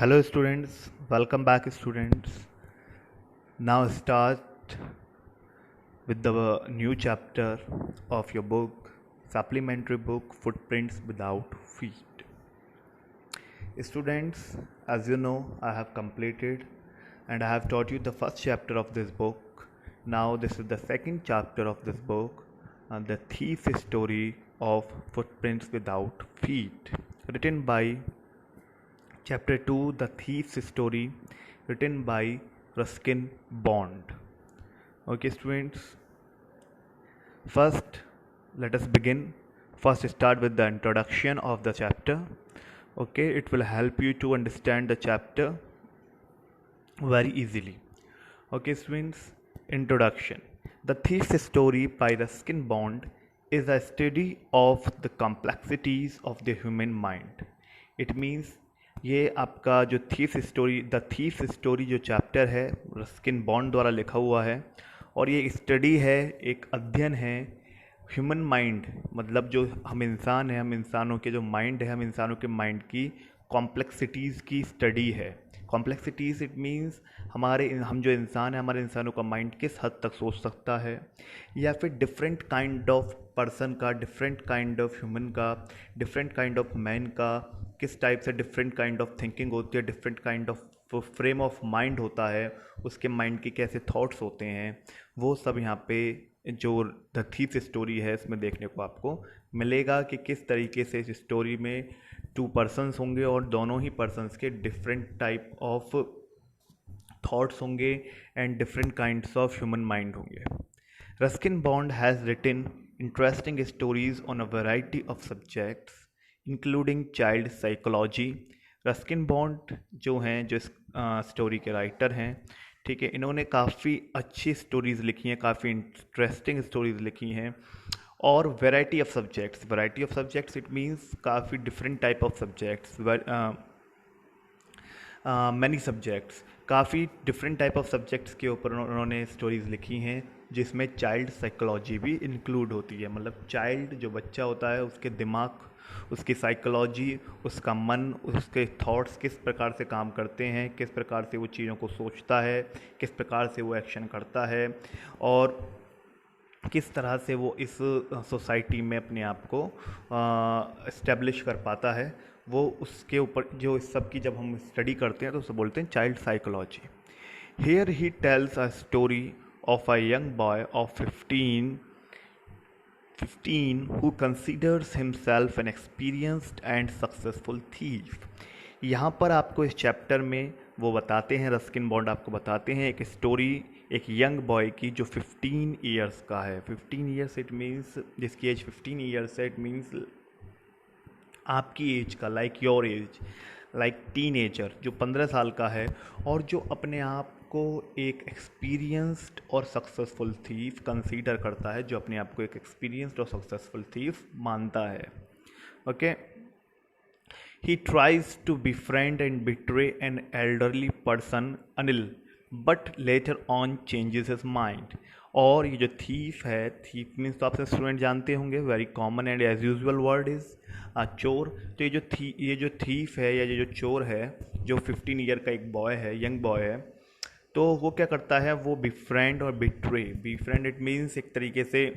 Hello students, welcome back students. Now start with the new chapter of your book, supplementary book Footprints Without Feet. Students, as you know, I have completed and I have taught you the first chapter of this book. Now this is the second chapter of this book, the thief story of Footprints Without Feet, written by Chapter 2, The Thief's Story, written by Ruskin Bond. Okay, students, first let us begin. First, start with the introduction of the chapter. Okay, it will help you to understand the chapter very easily. Okay, students, introduction. The Thief's Story by Ruskin Bond is a study of the complexities of the human mind. It means ये आपका जो the thief story जो chapter है Ruskin bond द्वारा लिखा हुआ है और ये स्टडी है, एक अध्ययन है ह्यूमन माइंड, मतलब जो हम इंसान हैं, हम इंसानों के जो माइंड है, हम इंसानों के माइंड की कॉम्प्लेक्सिटीज़ की स्टडी है। कॉम्प्लेक्सिटीज़ इट मीन्स हम जो इंसान है, हमारे इंसानों का माइंड किस हद तक सोच सकता है, या फिर डिफरेंट काइंड ऑफ पर्सन का, डिफरेंट काइंड ऑफ ह्यूमन का, डिफरेंट काइंड ऑफ मैन का किस टाइप से डिफरेंट काइंड ऑफ थिंकिंग होती है, different kind of frame of mind होता है, उसके माइंड के कैसे थॉट्स होते हैं, वो सब यहाँ पे जो द थीफ स्टोरी है इसमें देखने को आपको मिलेगा कि किस तरीके से इस स्टोरी में टू पर्सन्स होंगे और दोनों ही पर्सन्स के डिफरेंट टाइप ऑफ थॉट्स होंगे and different kinds of human mind होंगे। Ruskin Bond has written interesting stories on a variety of subjects including child psychology. Ruskin Bond जो हैं, जो स्टोरी के राइटर हैं, ठीक है, इन्होंने काफ़ी अच्छी स्टोरीज़ लिखी हैं, काफ़ी इंटरेस्टिंग स्टोरीज़ लिखी हैं और variety of subjects it means काफ़ी different type of subjects, many subjects, काफ़ी डिफरेंट टाइप ऑफ सब्जेक्ट्स के ऊपर उन्होंने स्टोरीज़ लिखी हैं जिसमें चाइल्ड साइकोलॉजी भी इंक्लूड होती है। मतलब चाइल्ड जो बच्चा होता है, उसके दिमाग, उसकी साइकोलॉजी, उसका मन, उसके थॉट्स किस प्रकार से काम करते हैं, किस प्रकार से वो चीज़ों को सोचता है, किस प्रकार से वो एक्शन करता है और किस तरह से वो इस सोसाइटी में अपने आप को इस्टेब्लिश कर पाता है, वो उसके ऊपर जो इस सब की जब हम स्टडी करते हैं तो उसे बोलते हैं child psychology. Here he tells a story of a young boy of 15 who considers himself an experienced and successful thief। यहाँ पर आपको इस चैप्टर में वो बताते हैं, रस्किन बॉन्ड आपको बताते हैं एक स्टोरी एक यंग बॉय की जो 15 ईयर्स का है। 15 ईयर्स इट मीन्स, जिसकी एज 15 ईयर्स है, इट मीन्स आपकी एज का, like your age, like teenager जो 15 साल का है और जो अपने आप को एक एक्सपीरियंस्ड और सक्सेसफुल थीफ कंसीडर करता है, जो अपने आप को एक एक्सपीरियंस्ड और सक्सेसफुल थीफ मानता है। Okay, he tries to befriend and betray an elderly person Anil, but later on changes his mind। और ये जो थीफ है, थीफ मीन्स तो आपसे स्टूडेंट जानते होंगे, very common and as usual word is चोर। तो ये जो थीफ है या ये जो चोर है, जो 15 ईयर का एक बॉय है, यंग बॉय है, तो वो क्या करता है, वो बिफ्रेंड और बिट्रे, बिफ्रेंड इट मीन्स एक तरीके से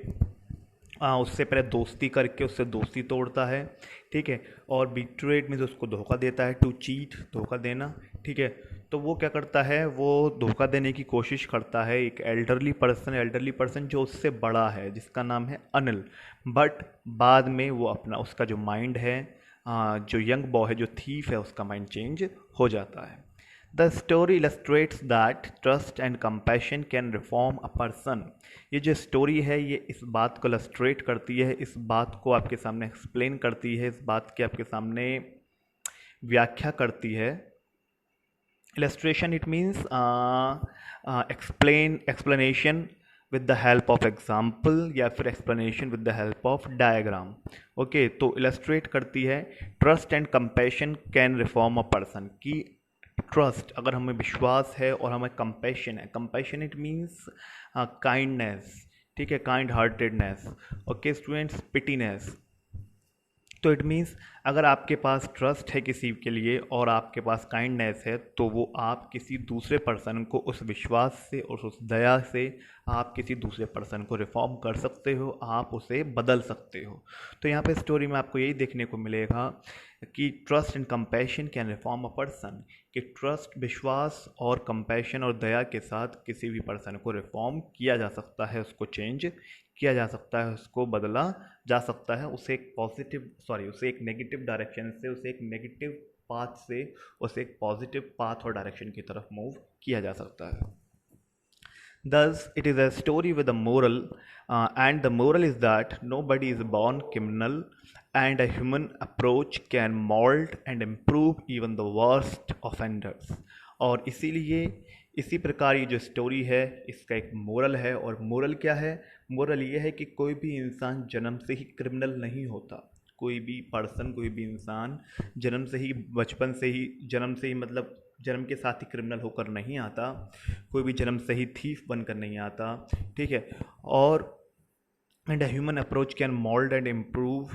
उससे पहले दोस्ती करके उससे दोस्ती तोड़ता है, ठीक है, और बिट्रे इट मीन्स उसको धोखा देता है, टू चीट, धोखा देना, ठीक है। तो वो क्या करता है, वो धोखा देने की कोशिश करता है एक एल्डरली पर्सन जो उससे बड़ा है, जिसका नाम है अनिल। बट बाद में वो अपना, उसका जो माइंड है, जो यंग बॉय है, जो थीफ है, उसका माइंड चेंज हो जाता है। The story illustrates that trust and compassion can reform a person। ये जो स्टोरी है ये इस बात को illustrate करती है, इस बात को आपके सामने एक्सप्लेन करती है, इस बात की आपके सामने व्याख्या करती है। illustration it means explanation with the help of example या फिर explanation with the help of diagram। Okay, तो illustrate करती है trust and compassion can reform a person, कि ट्रस्ट, अगर हमें विश्वास है और हमें कंपैशन है, कंपैशन इट मीन्स काइंडनेस, ठीक है, काइंड हार्टेडनेस, ओके स्टूडेंट्स, पिटीनेस, तो इट मीन्स अगर आपके पास ट्रस्ट है किसी के लिए और आपके पास काइंडनेस है, तो वो आप किसी दूसरे पर्सन को उस विश्वास से और उस दया से आप किसी दूसरे पर्सन को रिफॉर्म कर सकते हो, आप उसे बदल सकते हो। तो यहाँ पे स्टोरी में आपको यही देखने को मिलेगा कि trust and compassion can reform a person, कि ट्रस्ट, विश्वास और कंपैशन और दया के साथ किसी भी पर्सन को रिफॉर्म किया जा सकता है, उसको चेंज किया जा सकता है, उसको बदला जा सकता है, उसे एक नेगेटिव डायरेक्शन से, उसे एक नेगेटिव पाथ से उसे एक पॉजिटिव पाथ और डायरेक्शन की तरफ मूव किया जा सकता है। Thus, it is a story with a moral, and the moral is that nobody is born criminal, and a human approach can mold and improve even the worst offenders. और इसीलिए इसी प्रकार ये जो स्टोरी है इसका एक मोरल है, और मोरल क्या है? मोरल ये है कि कोई भी इंसान जन्म से ही क्रिमिनल नहीं होता। कोई भी पर्सन, कोई भी इंसान जन्म से ही, बचपन से ही, जन्म से ही मतलब जन्म के साथ ही क्रिमिनल होकर नहीं आता। कोई भी जन्म से ही थीफ बनकर नहीं आता, ठीक है। और and a human approach can mould and improve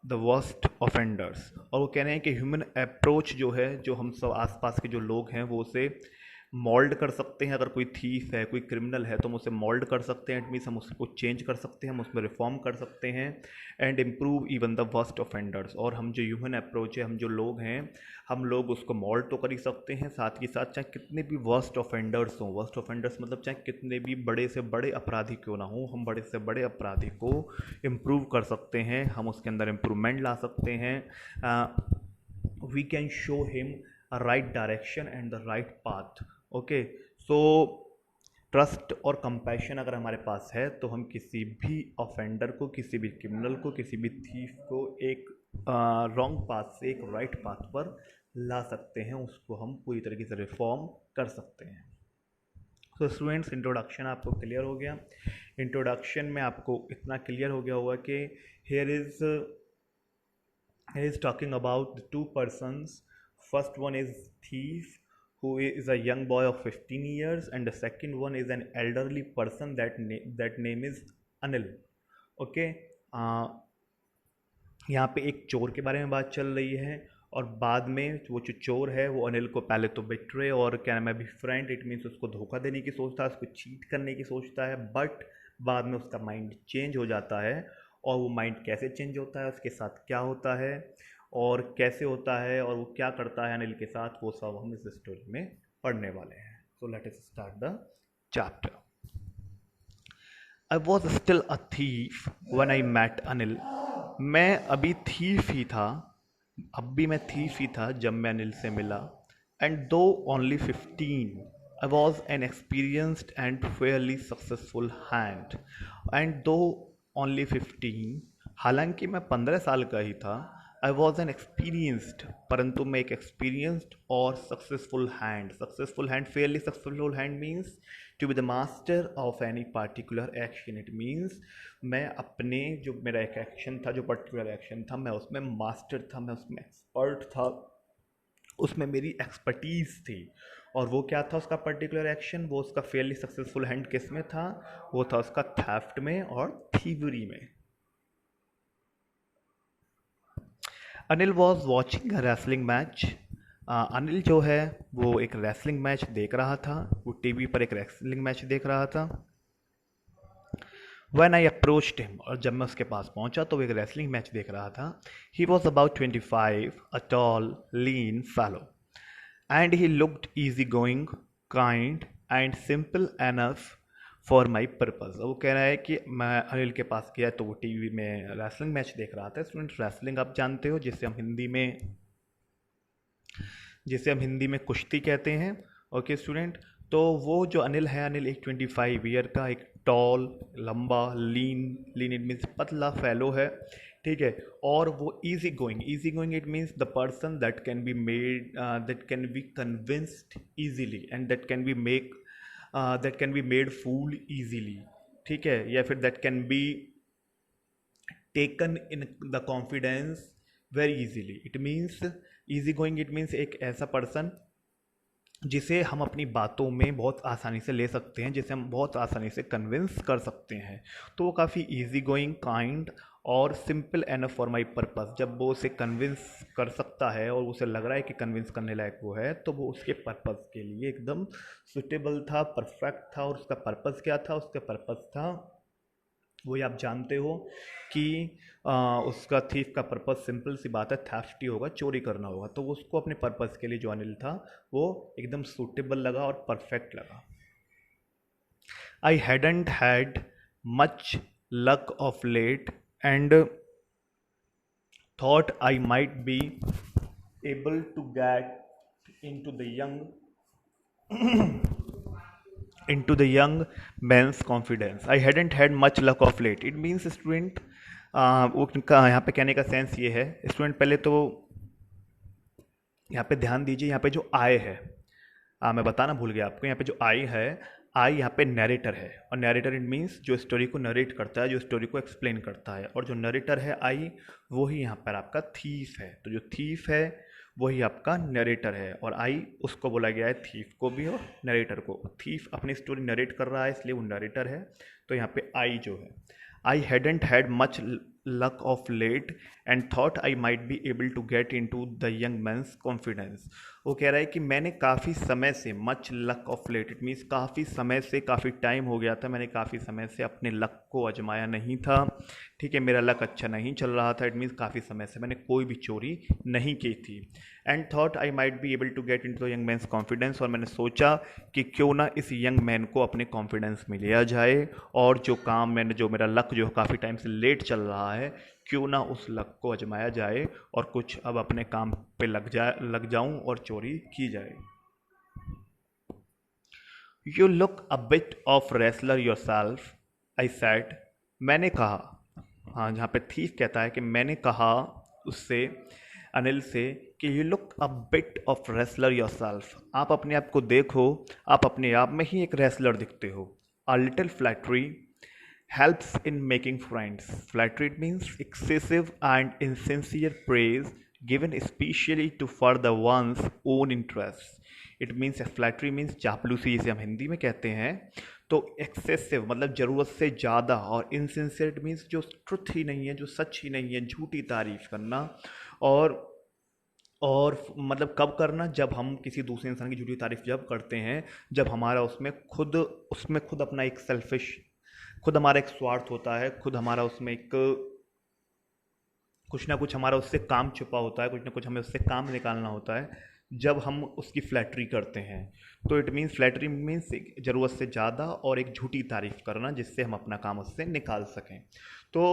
the worst offenders. और वो कह रहे हैं कि ह्यूमन अप्रोच जो है, जो हम सब आसपास के जो लोग हैं वो उसे मोल्ड कर सकते हैं। अगर कोई थीफ है, कोई क्रिमिनल है, तो हम उसे मोल्ड कर सकते हैं। इट मीन्स हम उसको चेंज कर सकते हैं, हम उसमें रिफॉर्म कर सकते हैं। And improve even the worst offenders. और हम जो ह्यूमन अप्रोच है, हम जो लोग हैं, हम लोग उसको मोल्ड तो कर ही सकते हैं, साथ ही साथ चाहे कितने भी वर्स्ट ऑफेंडर्स हों, वर्स्ट ऑफेंडर्स मतलब चाहे कितने भी बड़े से बड़े अपराधी क्यों ना हों, हम बड़े से बड़े अपराधी को इम्प्रूव कर सकते हैं, हम उसके अंदर इम्प्रूवमेंट ला सकते हैं। We can show him a right direction and the right path. Okay, so trust और कंपैशन अगर हमारे पास है तो हम किसी भी ऑफेंडर को, किसी भी क्रिमिनल को, किसी भी थीफ को एक रॉन्ग पाथ से एक राइट पाथ पर ला सकते हैं, उसको हम पूरी तरीके से रिफॉर्म कर सकते हैं। तो स्टूडेंट्स, इंट्रोडक्शन आपको क्लियर हो गया। इंट्रोडक्शन में आपको इतना क्लियर हो गया होगा कि here is talking about the two persons. First one is thief who is a young boy of 15 years, and the second one is an elderly person that name is Anil. Okay, यहाँ पे एक चोर के बारे में बात चल रही है, और बाद में वो जो चोर है वो अनिल को पहले तो बिट्रे और क्या नाम है, फ्रेंड, इट मीन्स उसको धोखा देने की सोचता है, उसको चीट करने की सोचता है, बट बाद में उसका माइंड चेंज हो जाता है। और वो माइंड कैसे चेंज होता है, उसके साथ क्या होता है और कैसे होता है और वो क्या करता है अनिल के साथ, वो सब हम इस स्टोरी में पढ़ने वाले हैं। So let us start the chapter. I was still a thief when I met Anil. मैं अभी थीफ ही था, अब भी मैं थीफ ही था जब मैं अनिल से मिला। एंड दो only 15, I was an experienced and Fairlie successful hand. And दो ओनली 15, हालांकि मैं 15 साल का ही था। आई वॉज एन एक्सपीरियंस्ड, परंतु मैं एक एक्सपीरियंस्ड और successful hand. Successful hand, fairly successful hand means to be the master of any particular action. It means मैं अपने, जो मेरा एक एक्शन था, जो पर्टिकुलर एक्शन था, मैं उसमें मास्टर था, मैं उसमें एक्सपर्ट था, उसमें मेरी एक्सपर्टीज़ थी। और वो क्या था उसका पर्टिकुलर एक्शन? वो उसका फेयरली सक्सेसफुल हैंड किस में था? वो था उसका थेफ्ट में और थीवरी में। Anil was watching a wrestling match. Anil जो है वो एक रेसलिंग मैच देख रहा था, वो टीवी पर एक रेसलिंग मैच देख रहा था। When I approached him, और जब मैं उसके पास पहुंचा तो वो एक रेसलिंग मैच देख रहा था। He was about 25, a tall, lean fellow, and he looked easygoing, kind, and simple enough for my purpose. वो कह रहा है कि मैं अनिल के पास गया तो वो टीवी में रेसलिंग मैच देख रहा था। स्टूडेंट, रेसलिंग आप जानते हो, जिसे हम हिंदी में कुश्ती कहते हैं। ओके स्टूडेंट, तो वो जो अनिल है, अनिल एक 25 ईयर का एक टॉल, लंबा, लीन इट मीन्स पतला फेलो है, ठीक है। और वो easy going it means the person that can be made, that can be convinced easily, and that can be made fool easily, ठीक है, या फिर that can be taken in the confidence very easily. It means easy going, it means एक ऐसा person जिसे हम अपनी बातों में बहुत आसानी से ले सकते हैं, जिसे हम बहुत आसानी से कन्विंस कर सकते हैं। तो वो काफ़ी ईजी गोइंग, काइंड और simple enough for my purpose. जब वो उसे कन्विंस कर सकता है और उसे लग रहा है कि कन्विंस करने लायक वो है, तो वो उसके पर्पस के लिए एकदम सुटेबल था, परफेक्ट था। और उसका पर्पस क्या था? उसका पर्पस था, वही आप जानते हो कि उसका थीफ का पर्पस सिंपल सी बात है, थेफ्ट ही होगा, चोरी करना होगा। तो उसको अपने पर्पस के लिए जो अनिल था वो एकदम सूटेबल लगा और परफेक्ट लगा। I hadn't had much luck of late and thought I might be able to get into the young man's confidence. I hadn't had much luck of late. It means student, उनका यहाँ पे कहने का sense ये है, student पहले तो यहाँ पे ध्यान दीजिए, यहाँ पे जो आई है, मैं बताना भूल गया आपको, यहाँ पे जो आई है, आई यहाँ पे नरेटर है। और नरेटर इट मीन्स जो स्टोरी को नरेट करता है, जो स्टोरी को एक्सप्लेन करता है। और जो नरेटर है आई, वही यहाँ पर आपका थीफ है। तो जो थीफ है वही आपका नरेटर है, और आई उसको बोला गया है, थीफ को भी और नरेटर को। थीफ अपनी स्टोरी नरेट कर रहा है, इसलिए वो नरेटर है। तो यहाँ पे आई जो है, आई hadn't had much luck of late and thought I might be able to get into the young man's confidence. वो कह रहा है कि मैंने काफ़ी समय से, much luck of let it means काफ़ी समय से, काफ़ी टाइम हो गया था, मैंने काफ़ी समय से अपने लक को आजमाया नहीं था। ठीक है, मेरा लक अच्छा नहीं चल रहा था, इट मीन्स काफ़ी समय से मैंने कोई भी चोरी नहीं की थी। And thought I might be able to get in to young man's confidence, और मैंने सोचा कि क्यों ना इस यंग मैन को अपने कॉन्फिडेंस में लिया जाए, और जो काम मैंने, जो मेरा लक जो काफ़ी टाइम से लेट चल रहा है, क्यों ना उस लक को आजमाया जाए और कुछ अब अपने काम पे लग जाऊं और चोरी की जाए। You look a bit of wrestler your self, I said, मैंने कहा। हाँ, जहाँ पे थीफ कहता है कि मैंने कहा उससे, अनिल से, कि you look a bit of wrestler your self, आप अपने आप को देखो, आप अपने आप में ही एक रेसलर दिखते हो। A little flattery helps in making friends. Flattery means excessive and insincere praise given especially to further one's own interests. It means flattery means चापलूसी, जिसे हम हिंदी में कहते हैं। तो एक्सेसिव मतलब ज़रूरत से ज़्यादा, और इनसिंसियर मीन्स जो ट्रुथ ही नहीं है, जो सच ही नहीं है, झूठी तारीफ करना। और मतलब कब करना? जब हम किसी दूसरे इंसान की झूठी तारीफ जब करते हैं, जब हमारा उसमें खुद अपना एक सेल्फिश, खुद हमारा एक स्वार्थ होता है, खुद हमारा उसमें एक कुछ ना कुछ हमारा उससे काम छुपा होता है, कुछ ना कुछ हमें उससे काम निकालना होता है, जब हम उसकी फ्लैटरी करते हैं। तो इट मीन्स फ्लैटरी मीन्स ज़रूरत से ज़्यादा और एक झूठी तारीफ करना, जिससे हम अपना काम उससे निकाल सकें। तो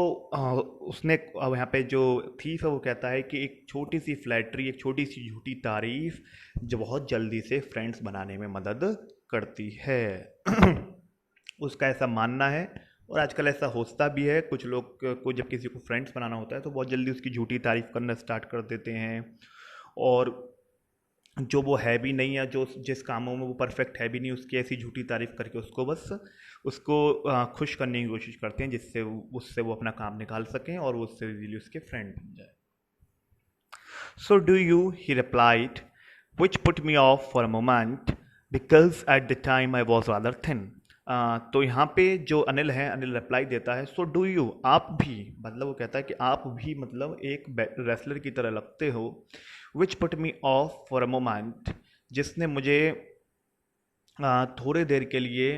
उसने, अब यहाँ पे जो थीफ है वो कहता है कि एक छोटी सी फ्लैटरी, एक छोटी सी झूठी तारीफ जो बहुत जल्दी से फ्रेंड्स बनाने में मदद करती है। उसका ऐसा मानना है, और आजकल ऐसा होता भी है, कुछ लोग को जब किसी को फ्रेंड्स बनाना होता है तो बहुत जल्दी उसकी झूठी तारीफ करना स्टार्ट कर देते हैं, और जो वो है भी नहीं, या जो जिस कामों में वो परफेक्ट है भी नहीं, उसकी ऐसी झूठी तारीफ करके उसको खुश करने की कोशिश करते हैं, जिससे उससे वो अपना काम निकाल सकें और वो उससे इजीली उसके फ्रेंड बन जाए। So do you, he replied, which put me of for a moment because at the time I was rather thin. तो यहाँ पे जो अनिल है, अनिल रिप्लाई देता है, सो डू यू, आप भी, मतलब वो कहता है कि आप भी मतलब एक रेसलर की तरह लगते हो। Which put me of for a moment, जिसने मुझे थोड़े देर के लिए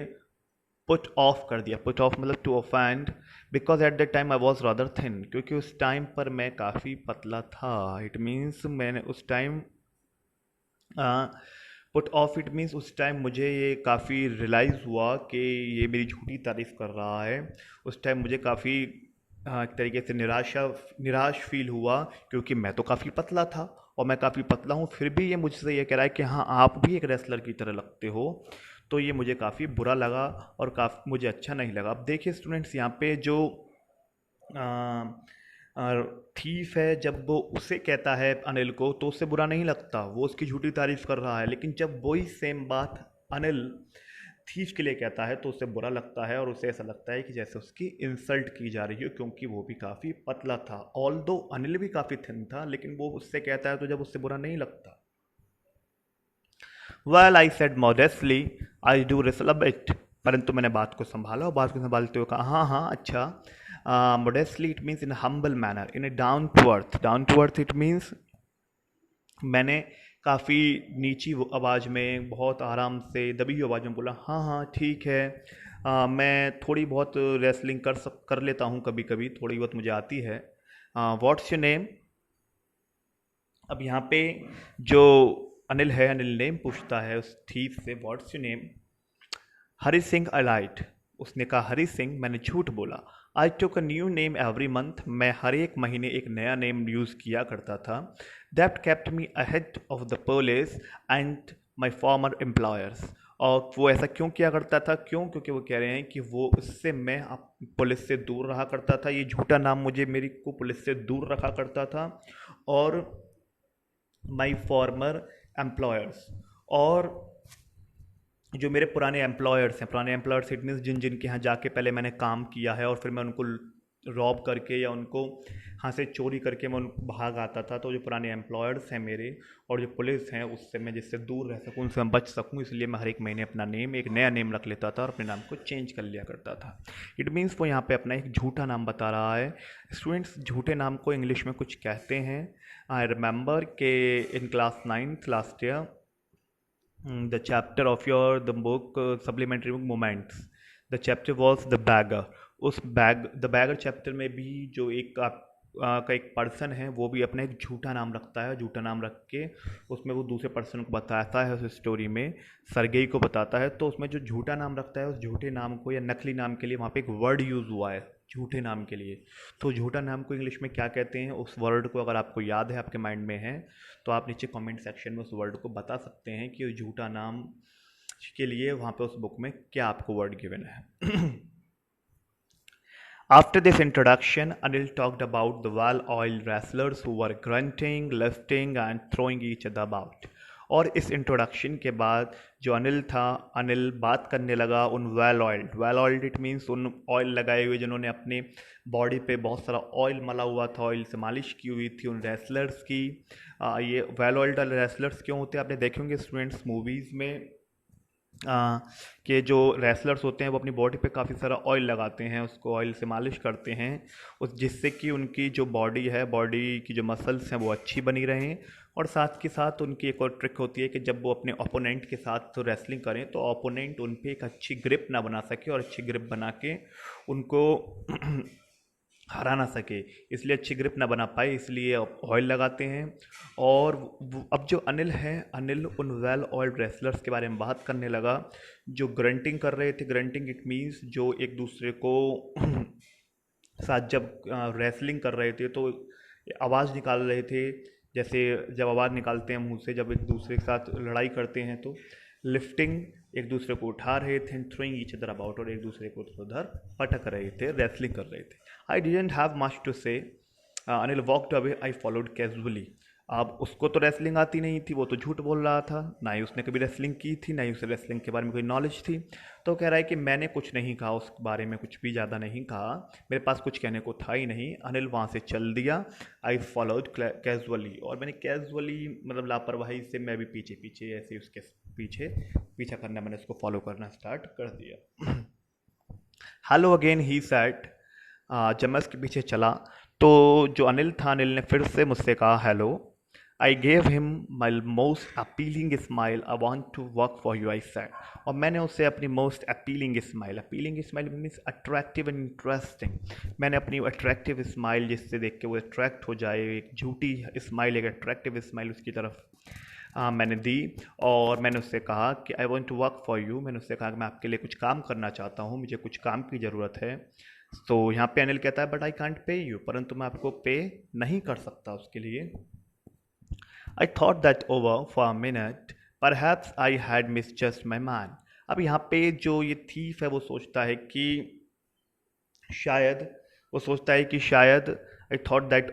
पुट ऑफ कर दिया। पुट ऑफ मतलब to offend, because at the time I was rather thin, क्योंकि उस टाइम पर मैं काफ़ी पतला था। इट मीन्स मैंने उस time put off, it means उस टाइम मुझे ये काफ़ी रियलाइज़ हुआ कि ये मेरी झूठी तारीफ़ कर रहा है। उस टाइम मुझे काफ़ी एक तरीके से निराश फील हुआ, क्योंकि मैं तो काफ़ी पतला था, और मैं काफ़ी पतला हूँ, फिर भी ये मुझसे ये कह रहा है कि हाँ आप भी एक रेसलर की तरह लगते हो। तो ये मुझे काफ़ी बुरा लगा और काफ़ी मुझे अच्छा नहीं लगा। अब देखिए स्टूडेंट्स, यहाँ पे जो थीफ है, जब वो उसे कहता है अनिल को, तो उससे बुरा नहीं लगता, वो उसकी झूठी तारीफ कर रहा है। लेकिन जब वही सेम बात अनिल थीफ के लिए कहता है तो उसे बुरा लगता है, और उसे ऐसा लगता है कि जैसे उसकी इंसल्ट की जा रही हो, क्योंकि वो भी काफ़ी पतला था। ऑल्दो अनिल भी काफ़ी थिन था, लेकिन वो उससे कहता है तो जब उससे बुरा नहीं लगता। Well I said modestly, I do wrestle a bit, परंतु मैंने बात को संभाला और बात को संभालते हुए कहा, हाँ हाँ अच्छा, Modestly it means in a humble manner, in a down to earth. Down to earth it means मैंने काफ़ी नीची आवाज़ में बहुत आराम से दबी हुई आवाज़ में बोला, हाँ हाँ ठीक है, मैं थोड़ी बहुत रेसलिंग कर लेता हूँ, कभी कभी थोड़ी बहुत मुझे आती है. What's your name. अब यहाँ पे जो अनिल है, अनिल नेम पूछता है उस थीफ से, what's your name. Hari Singh I lied. उसने कहा हरी सिंह, मैंने झूठ बोला. I took a new name every month. मैं हर एक महीने एक नया नेम यूज़ किया करता था. That kept me ahead of the police and my farmer employers. और वो ऐसा क्यों किया करता था? क्योंकि वो कह रहे हैं कि वो उससे मैं पुलिस से दूर रहा करता था. ये झूठा नाम मुझे मेरी को पुलिस से दूर रखा करता था. और माई फॉर्मर एम्प्लॉयर्स, और जो मेरे पुराने एम्प्लॉयर्स हैं, पुराने एम्प्लॉयर्स इट मीन्स जिनके यहाँ जाके पहले मैंने काम किया है और फिर मैं उनको रॉब करके या उनको यहाँ से चोरी करके मैं उनको भाग आता था. तो जो पुराने एम्प्लॉयर्स हैं मेरे और जो पुलिस हैं, उससे मैं जिससे दूर रह सकूँ, उनसे मैं बच सकूँ, इसलिए मैं हर एक महीने अपना नेम, एक नया नेम रख लेता था और अपने नाम को चेंज कर लिया करता था. इट मीन्स वो यहाँ पे अपना एक झूठा नाम बता रहा है. स्टूडेंट्स, झूठे नाम को इंग्लिश में कुछ कहते हैं. आई रिमेंबर के in class 9th last year, the chapter of the book supplementary book moments, the chapter was the beggar. उस the beggar chapter में भी जो एक का एक पर्सन है, वो भी अपना एक झूठा नाम रखता है. झूठा नाम रख के उसमें वो दूसरे पर्सन को बताता है, उस स्टोरी में सरगेई को बताता है. तो उसमें जो झूठा नाम रखता है, उस झूठे नाम को या नकली नाम के लिए वहाँ पे एक वर्ड यूज़ हुआ है झूठे नाम के लिए. तो झूठा नाम को इंग्लिश में क्या कहते हैं, उस वर्ड को अगर आपको याद है, आपके माइंड में है, तो आप नीचे कमेंट सेक्शन में उस वर्ड को बता सकते हैं कि झूठा नाम के लिए वहाँ पे उस बुक में क्या आपको वर्ड गिवन है. After this introduction, Anil talked about the well-oiled wrestlers who were grunting, lifting and throwing each other about. और इस इंट्रोडक्शन के बाद जो अनिल था, अनिल बात करने लगा उन वेल ऑयल्ड इट मीन्स उन ऑयल लगाए हुए जिन्होंने अपने बॉडी पे बहुत सारा ऑयल मला हुआ था, ऑयल से मालिश की हुई थी, उन रेसलर्स की. ये वेल ऑयल्ड रेसलर्स क्यों होते हैं? आपने देखे होंगे स्टूडेंट्स मूवीज़ में कि जो रेसलर्स होते हैं वो अपनी बॉडी पे काफ़ी सारा ऑयल लगाते हैं, उसको ऑयल से मालिश करते हैं, उस जिससे कि उनकी जो बॉडी है, बॉडी की जो मसल्स हैं वो अच्छी बनी रहें. और साथ के साथ उनकी एक और ट्रिक होती है कि जब वो अपने ओपोनेंट के साथ तो रेसलिंग करें तो ओपोनेंट उन पे एक अच्छी ग्रिप ना बना सके, और अच्छी ग्रिप बना के उनको हरा ना सके, इसलिए अच्छी ग्रिप ना बना पाए, इसलिए ऑयल लगाते हैं. और अब जो अनिल है, अनिल उन वेल ऑयल्ड रेसलर्स के बारे में बात करने लगा जो ग्रंटिंग कर रहे थे. ग्रंटिंग इट मीन्स जो एक दूसरे को साथ जब रेसलिंग कर रहे थे तो आवाज़ निकाल रहे थे, जैसे जब आवाज़ निकालते हैं मुंह से जब एक दूसरे के साथ लड़ाई करते हैं. तो लिफ्टिंग, एक दूसरे को उठा रहे थे, थ्रोइंग ईच अदर अबाउट, और एक दूसरे को उधर पटक रहे थे, रेसलिंग कर रहे थे. I didn't have much to say. Anil walked away, I followed casually. अब उसको तो रेसलिंग आती नहीं थी, वो तो झूठ बोल रहा था, ना ही उसने कभी रेसलिंग की थी, ना ही उसे रेसलिंग के बारे में कोई नॉलेज थी. तो कह रहा है कि मैंने कुछ नहीं कहा, उस बारे में कुछ भी ज़्यादा नहीं कहा, मेरे पास कुछ कहने को था ही नहीं. अनिल वहाँ से चल दिया. आई फॉलोड कैजुअली, और मैंने कैजुअली मतलब लापरवाही से मैं भी पीछे पीछे ऐसे उसके पीछा करना, मैंने उसको फॉलो करना स्टार्ट कर दिया. Hello again he said. जब मैं उसके पीछे चला तो जो अनिल था, अनिल ने फिर से मुझसे कहा hello. I gave him my most appealing smile, I want to work for you, I said. और मैंने उससे अपनी most appealing smile means attractive and interesting, मैंने अपनी अट्रैक्टिव स्माइल जिससे देख के वो अट्रैक्ट हो जाए, एक झूठी स्माइल एक अट्रैक्टिव स्माइल उसकी तरफ मैंने दी. और मैंने उससे कहा कि I want to work for you, मैंने उससे कहा कि मैं आपके लिए कुछ काम करना चाहता हूँ, मुझे कुछ काम की ज़रूरत है. तो यहाँ पे अनिल कहता है but I can't pay you, परंतु मैं आपको पे नहीं कर सकता उसके लिए. I thought that over for a minute, perhaps I had misjudged my man. अब यहाँ पे जो ये थीफ है वो सोचता है कि शायद I thought that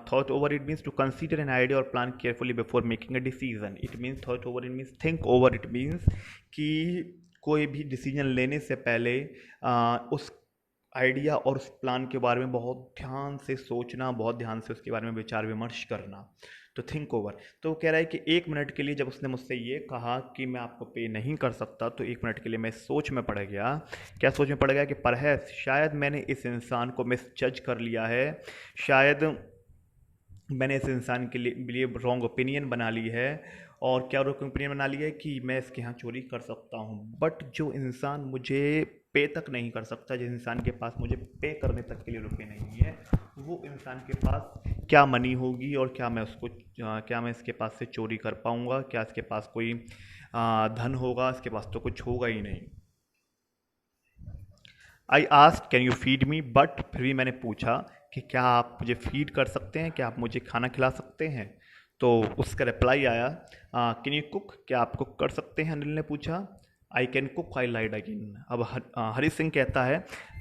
thought over it means to consider an idea or plan carefully before making a decision. It means thought over, it means think over, it means कि कोई भी डिसीजन लेने से पहले उस आइडिया और उस प्लान के बारे में बहुत ध्यान से सोचना, बहुत ध्यान से उसके बारे में विचार विमर्श करना. तो थिंक ओवर। तो वो कह रहा है कि 1 मिनट के लिए जब उसने मुझसे ये कहा कि मैं आपको पे नहीं कर सकता, तो 1 मिनट के लिए मैं सोच में पड़ गया। क्या सोच में पड़ गया कि परहैप्स शायद मैंने इस इंसान को मिस जज कर लिया है, शायद मैंने इस इंसान के लिए रॉन्ग ओपिनियन बना ली है। और क्या रॉन्ग ओपिनियन बना ली है कि मैं इसके यहाँ चोरी कर सकता हूँ। बट जो इंसान मुझे पे तक नहीं कर सकता, जिस इंसान के पास मुझे पे करने तक के लिए रुपए नहीं है, वो इंसान के पास क्या मनी होगी, और क्या मैं उसको क्या मैं इसके पास से चोरी कर पाऊँगा, क्या इसके पास कोई धन होगा, इसके पास तो कुछ होगा ही नहीं। I asked can you feed me, but फिर भी मैंने पूछा कि क्या आप मुझे फीड कर सकते हैं, क्या आप मुझे खाना खिला सकते हैं। तो उसका रिप्लाई आया, कैन यू कुक, क्या आप कुक कर सकते हैं, अनिल ने पूछा। I can cook, I lied again. अब हरी सिंह कहता है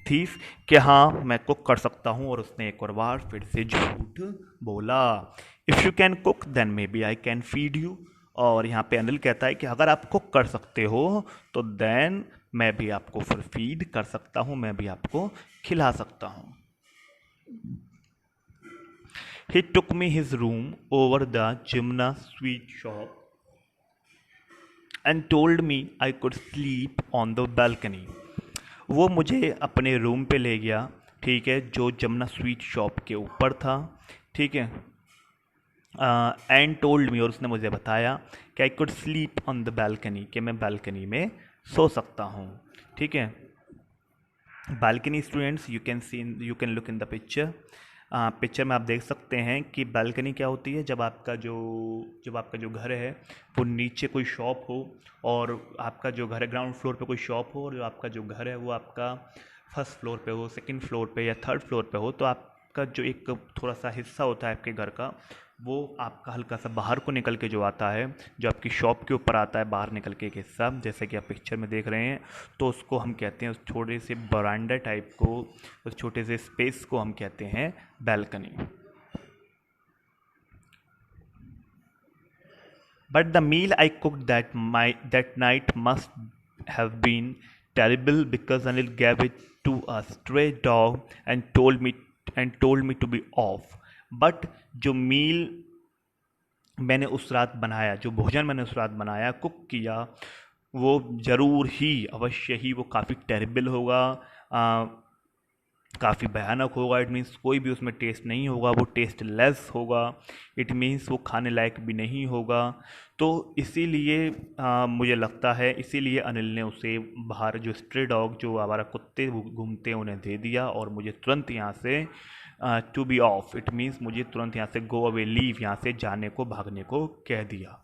थीफ कि हाँ मैं कुक कर सकता हूँ, और उसने एक और बार फिर से झूठ बोला। If you can cook then maybe I can feed you. और यहाँ पे अनिल कहता है कि अगर आप कुक कर सकते हो तो देन मैं भी आपको फिर फीड कर सकता हूँ, मैं भी आपको खिला सकता हूँ। He took me his room over the Jimna sweet shop and told me I could sleep on the balcony. वो मुझे अपने रूम पे ले गया, ठीक है, जो जमुना स्वीट शॉप के ऊपर था, ठीक है। एंड टोल्ड मी, और उसने मुझे बताया कि I could sleep on the balcony, कि मैं बालकनी में सो सकता हूँ, ठीक है। Balcony students, you can look in the picture. Picture में आप देख सकते हैं कि बालकनी क्या होती है। जब आपका जो घर है वो नीचे कोई शॉप हो, और आपका जो घर है ग्राउंड फ्लोर पे कोई शॉप हो, और जो आपका जो घर है वो आपका फर्स्ट फ्लोर पे हो, सेकंड फ्लोर पे या थर्ड फ्लोर पे हो, तो आपका जो एक थोड़ा सा हिस्सा होता है आपके घर का, वो आपका हल्का सा बाहर को निकल के जो आता है, जो आपकी शॉप के ऊपर आता है बाहर निकल के एक हिस्सा, जैसे कि आप पिक्चर में देख रहे हैं, तो उसको हम कहते हैं, उस छोटे से बरांडा टाइप को, उस छोटे से स्पेस को हम कहते हैं balcony. But the meal I cook that night must have been terrible because Anil gave it to a stray dog and told me to be off. But जो मील मैंने उस रात बनाया, जो भोजन मैंने उस रात बनाया, कुक किया, वो ज़रूर ही अवश्य ही वो काफ़ी टेरिबल होगा, काफ़ी भयानक होगा। इट मीन्स कोई भी उसमें टेस्ट नहीं होगा, वो टेस्ट लेस होगा। इट मीन्स वो खाने लायक भी नहीं होगा। तो इसीलिए मुझे लगता है, इसीलिए अनिल ने उसे बाहर जो स्ट्रे डॉग, जो आवारा कुत्ते घूमते हैं, उन्हें दे दिया, और मुझे तुरंत यहाँ से to be off, it means मुझे तुरंत यहाँ से गो अवे, लीव, यहाँ से जाने को, भागने को कह दिया।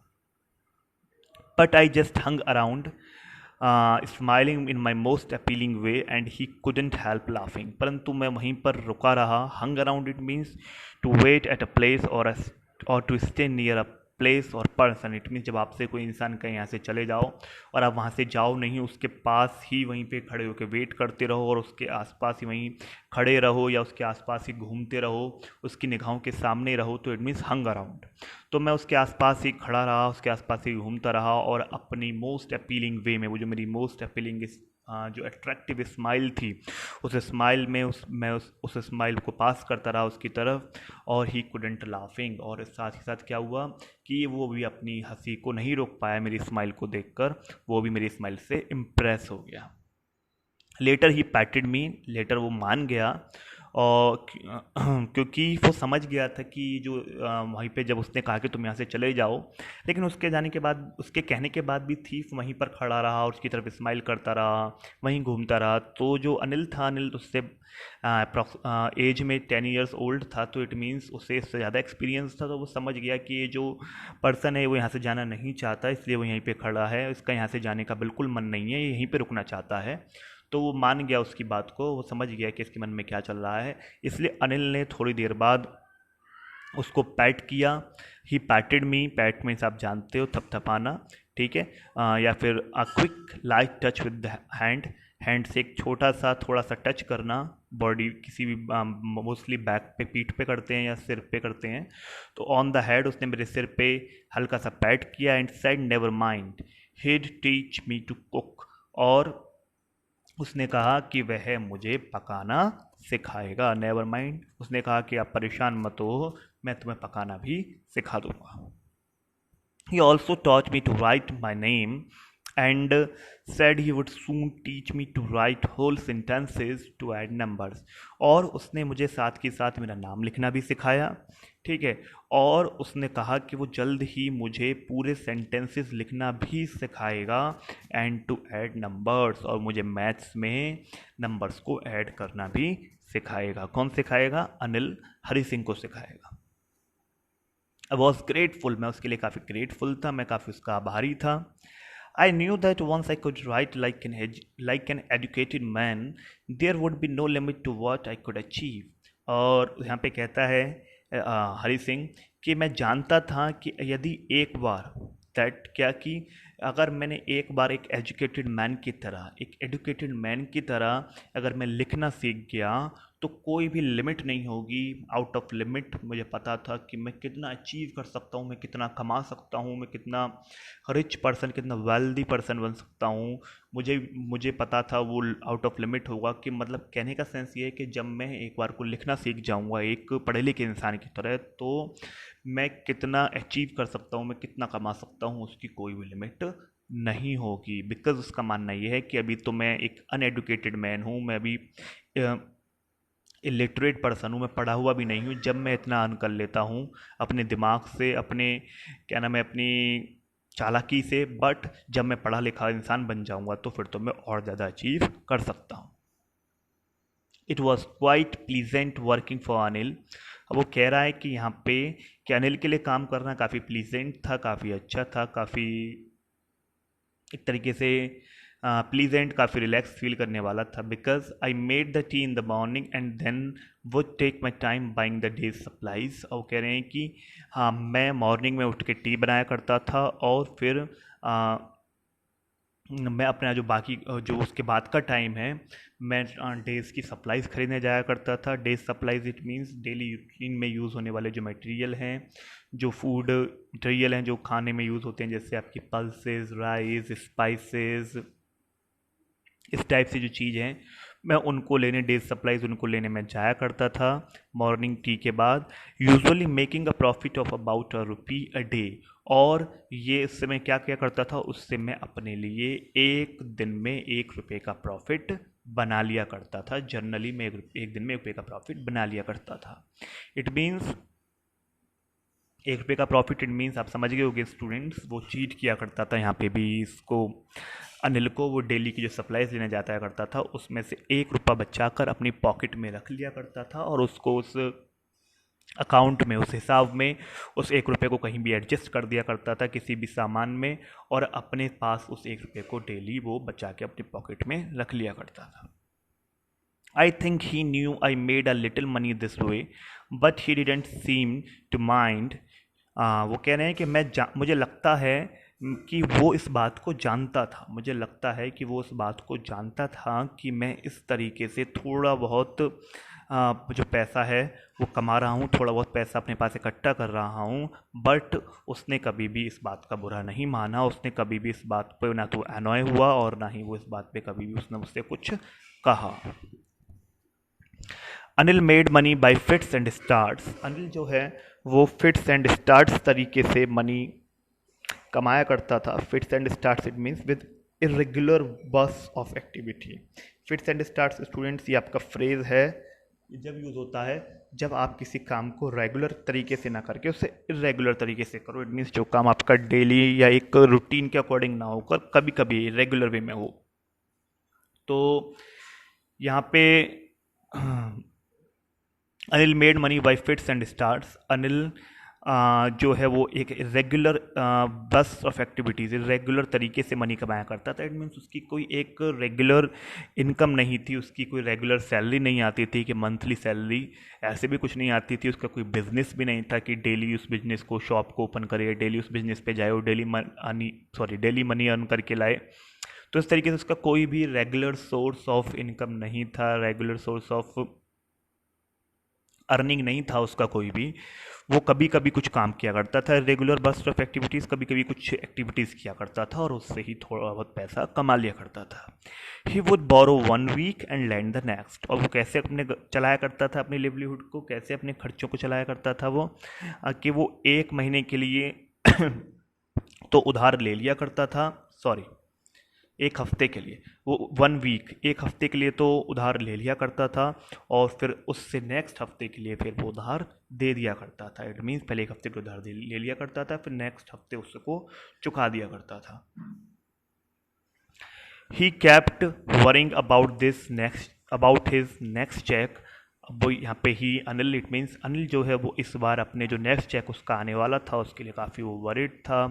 But I just hung around smiling in my most appealing way and he couldn't help laughing. परंतु मैं वहीं पर रुका रहा। Hung around it means to wait at a place और to stay near a place और पर्सन। इट मीन्स जब आपसे कोई इंसान कहीं यहाँ से चले जाओ और आप वहाँ से जाओ नहीं, उसके पास ही वहीं पे खड़े होकर वेट करते रहो, और उसके आसपास ही वहीं खड़े रहो, या उसके आसपास ही घूमते रहो, उसकी निगाहों के सामने रहो, तो इट मीन्स हंग अराउंड। तो मैं उसके आसपास ही खड़ा रहा, उसके आसपास ही घूमता रहा, और अपनी मोस्ट अपीलिंग वे में, वो जो मेरी मोस्ट अपीलिंग जो अट्रैक्टिव स्माइल थी, उस स्माइल में मैं उस स्माइल को पास करता रहा उसकी तरफ, और ही कुडेंट लाफिंग। और साथ ही साथ क्या हुआ कि वो भी अपनी हंसी को नहीं रोक पाया मेरी स्माइल को देखकर, वो भी मेरी स्माइल से इम्प्रेस हो गया। लेटर ही पैटेड मी, लेटर वो मान गया, और क्योंकि वो समझ गया था कि जो वहीं पे जब उसने कहा कि तुम यहाँ से चले जाओ, लेकिन उसके जाने के बाद, उसके कहने के बाद भी थीफ वहीं पर खड़ा रहा और उसकी तरफ स्माइल करता रहा, वहीं घूमता रहा। तो जो अनिल था, अनिल उससे एज में 10 ईयर्स ओल्ड था, तो इट मीन्स उसे इससे ज़्यादा एक्सपीरियंस था। तो वो समझ गया कि ये जो पर्सन है वो यहाँ से जाना नहीं चाहता, इसलिए वो यहीं पे खड़ा है, इसका यहाँ से जाने का बिल्कुल मन नहीं है, ये यहीं पे रुकना चाहता है। तो वो मान गया उसकी बात को, वो समझ गया कि इसके मन में क्या चल रहा है, इसलिए अनिल ने थोड़ी देर बाद उसको पैट किया। ही पैटेड मी, पैट मीन्स आप जानते हो थपथपाना, ठीक है, या फिर a quick light touch with the hand, hand से एक छोटा सा थोड़ा सा टच करना, बॉडी किसी भी मोस्टली बैक पे, पीठ पे करते हैं या सिर पे करते हैं। तो ऑन द हेड उसने मेरे सिर पे हल्का सा पैट किया, and said never mind, he'd teach me to cook, और उसने कहा कि वह मुझे पकाना सिखाएगा। नेवर माइंड, उसने कहा कि आप परेशान मत हो, मैं तुम्हें पकाना भी सिखा दूंगा। He also taught me to write my name and said he would soon teach me to write whole sentences to add numbers। और उसने मुझे साथ के साथ मेरा नाम लिखना भी सिखाया, ठीक है। और उसने कहा कि वो जल्द ही मुझे पूरे सेंटेंसेस लिखना भी सिखाएगा एंड टू ऐड नंबर्स, और मुझे मैथ्स में नंबर्स को ऐड करना भी सिखाएगा। कौन सिखाएगा? अनिल हरि सिंह को सिखाएगा। आई वॉज ग्रेटफुल, मैं उसके लिए काफ़ी ग्रेटफुल था, मैं काफ़ी उसका आभारी था। I knew that once I could write like an educated man there would be no limit to what I could achieve. और यहाँ पे कहता है हरि सिंह कि मैं जानता था कि यदि एक बार दैट क्या कि अगर मैंने एक बार एक एजुकेटेड मैन की तरह अगर मैं लिखना सीख गया तो कोई भी लिमिट नहीं होगी, आउट ऑफ लिमिट। मुझे पता था कि मैं कितना अचीव कर सकता हूँ, मैं कितना कमा सकता हूँ, मैं कितना रिच पर्सन, कितना वेल्दी पर्सन बन सकता हूँ। मुझे मुझे पता था वो आउट ऑफ लिमिट होगा। कि मतलब कहने का सेंस ये है कि जब मैं एक बार को लिखना सीख जाऊँगा एक पढ़े लिखे इंसान की तरह, तो मैं कितना अचीव कर सकता हूँ, मैं कितना कमा सकता हूँ, उसकी कोई भी लिमिट नहीं होगी। बिकॉज उसका मानना ये है कि अभी तो मैं एक अनएडुकेटेड मैन हूँ, मैं अभी इलिटरेट पर्सन हूँ, मैं पढ़ा हुआ भी नहीं हूँ। जब मैं इतना अर्न कर लेता हूँ अपने दिमाग से, अपने क्या नाम है, अपनी चालाकी से, बट जब मैं पढ़ा लिखा इंसान बन जाऊँगा तो फिर तो मैं और ज़्यादा अचीव कर सकता हूँ। It was quite pleasant working for Anil. अब वो कह रहा है कि यहाँ पे कि अनिल के लिए काम करना काफ़ी प्लीजेंट था, काफ़ी अच्छा था, काफ़ी एक तरीके से प्लीजेंट, काफ़ी रिलैक्स फील करने वाला था। Because I made the tea in the morning and then would take my time buying the day's supplies. और कह रहे हैं कि हाँ, मैं मॉर्निंग में उठ के टी बनाया करता था और फिर मैं अपना जो बाकी जो उसके बाद का टाइम है मैं डेज़ की सप्लाईज खरीदने जाया करता था। Days supplies it means daily routine में यूज़ होने वाले जो मटेरियल हैं, जो फूड मटेरियल हैं जो खाने में यूज़ होते हैं, जैसे आपकी पल्सेस, राइस, स्पाइसेस, इस टाइप से जो चीज़ हैं, मैं उनको लेने डेज सप्लाईज उनको लेने में जाया करता था मॉर्निंग टी के बाद। Usually making a profit of about ₹1 a day. और ये इससे मैं क्या क्या करता था, उससे मैं अपने लिए एक दिन में ₹1 का प्रॉफिट बना लिया करता था। जनरली मैं एक दिन में ₹1 का प्रॉफिट बना लिया करता था। इट मीन्स ₹1 का प्रॉफिट, इट मीन्स आप समझ गए होंगे स्टूडेंट्स, वो चीट किया करता था यहाँ पे भी इसको, अनिल को। वो डेली की जो सप्लाईज लेने जाता करता था उसमें से ₹1 बचाकर अपनी पॉकेट में रख लिया करता था और उसको उस अकाउंट में, उस हिसाब में उस ₹1 को कहीं भी एडजस्ट कर दिया करता था किसी भी सामान में, और अपने पास उस ₹1 को डेली वो बचा के अपनी पॉकेट में रख लिया करता था। I think he knew I made a little money this way, but he didn't seem to mind। वो कह रहे हैं कि मुझे लगता है कि वो इस बात को जानता था, मुझे लगता है कि वो इस बात को जानता था कि मैं इस तरीके से थोड़ा बहुत जो पैसा है वो कमा रहा हूँ, थोड़ा बहुत पैसा अपने पास इकट्ठा कर रहा हूँ। बट उसने कभी भी इस बात का बुरा नहीं माना, उसने कभी भी इस बात पर ना तो एनॉय हुआ और ना ही वो इस बात पे कभी भी उसने मुझसे कुछ कहा। Anil made money by fits and starts. Anil जो है वो फिट्स एंड स्टार्ट्स तरीके से मनी कमाया करता था। Fits and starts it means with irregular बस of activity. Fits and starts students ये आपका फ्रेज है, जब यूज़ होता है जब आप किसी काम को रेगुलर तरीके से ना करके उससे इरेगुलर तरीके से करो। इट मीन्स जो काम आपका डेली या एक रूटीन के अकॉर्डिंग ना होकर कभी कभी रेगुलर वे में हो। तो यहाँ पे Anil made money by fits and starts. Anil जो है वो एक रेगुलर बस ऑफ एक्टिविटीज़, रेगुलर तरीके से मनी कमाया करता था। इट मीन्स उसकी कोई एक रेगुलर इनकम नहीं थी, उसकी कोई रेगुलर सैलरी नहीं आती थी कि मंथली सैलरी, ऐसे भी कुछ नहीं आती थी। उसका कोई बिजनेस भी नहीं था कि डेली उस बिजनेस को, शॉप को ओपन करे, डेली उस बिजनेस पे जाए और डेली मनी अर्न करके लाए। तो इस तरीके से उसका कोई भी रेगुलर सोर्स ऑफ इनकम नहीं था, रेगुलर सोर्स ऑफ अर्निंग नहीं था उसका कोई भी। वो कभी कभी कुछ काम किया करता था, रेगुलर बस्ट ऑफ एक्टिविटीज़, कभी कभी कुछ एक्टिविटीज़ किया करता था और उससे ही थोड़ा बहुत पैसा कमा लिया करता था। He would borrow 1 week and lend the next. और वो कैसे अपने चलाया करता था अपनी लिवलीहुड को, कैसे अपने खर्चों को चलाया करता था वो, कि वो 1 महीने के लिए तो उधार ले लिया करता था, सॉरी 1 हफ्ते के लिए, वो 1 वीक 1 हफ्ते के लिए तो उधार ले लिया करता था और फिर उससे नेक्स्ट हफ्ते के लिए फिर वो उधार दे दिया करता था। इट मीन्स पहले 1 हफ्ते के उधार ले लिया करता था, फिर नेक्स्ट हफ्ते उसको चुका दिया करता था। He kept worrying about his next cheque. अब वो यहाँ पे ही अनिल, इट मीन्स अनिल जो है वो इस बार अपने जो नेक्स्ट चेक उसका आने वाला था उसके लिए काफ़ी वो वरिड था,